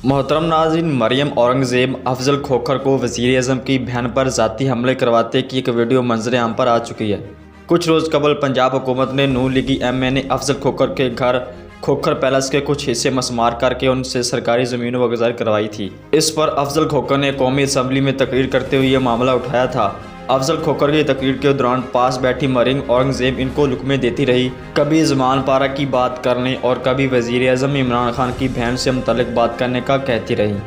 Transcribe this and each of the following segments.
मोहतरम नाज़रीन, मरियम औरंगज़ेब अफजल खोखर को वज़ीर आज़म की बहन पर ज़ाती हमले करवाते की एक वीडियो मंजर आम पर आ चुकी है। कुछ रोज़ कबल पंजाब हुकूमत ने नून लीगी MA ने अफजल खोखर के घर खोखर पैलेस के कुछ हिस्से मसमार करके उनसे सरकारी ज़मीनों वगैरह करवाई थी। इस पर अफजल खोखर ने कौमी असम्बली में तकरीर करते हुए यह मामला उठाया था। अफजल खोखर की तकरीर के दौरान पास बैठी मरियम औरंगज़ेब इनको लुकमे देती रही, कभी ज़मान पारा की बात करने और कभी वज़ीर आज़म इमरान खान की बहन से मुतल्लिक बात करने का कहती रही।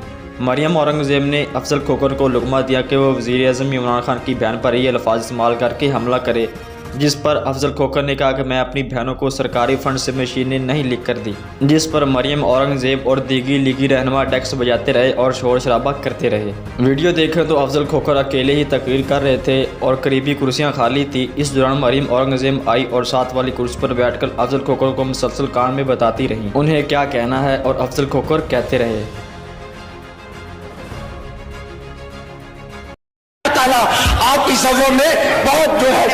मरियम औरंगज़ेब ने अफजल खोखर को लुकमा दिया कि वह वज़ीर आज़म इमरान खान की बहन पर ये अल्फाज इस्तेमाल करके हमला करे, जिस पर अफजल खोखर ने कहा कि मैं अपनी बहनों को सरकारी फंड से मशीनें नहीं लिख कर दी, जिस पर मरियम औरंगज़ेब और दीगी लीगी रहनुमा डेस्क बजाते रहे और शोर शराबा करते रहे। वीडियो देखें तो अफजल खोखर अकेले ही तकरीर कर रहे थे और करीबी कुर्सियां खाली थी। इस दौरान मरियम औरंगज़ेब आई और साथ वाली कुर्सी पर बैठकर अफजल खोखर को मुसलसल कान में बताती रहीं उन्हें क्या कहना है, और अफजल खोखर कहते रहे। आपकी सफों में बहुत जो है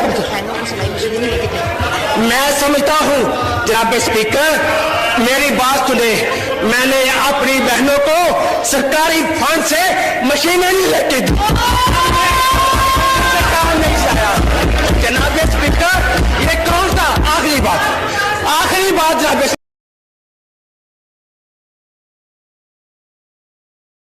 मैं समझता हूँ। जनाब स्पीकर, मेरी बात सुने। मैंने अपनी बहनों को सरकारी फंड से मशीनें नहीं लेके दी।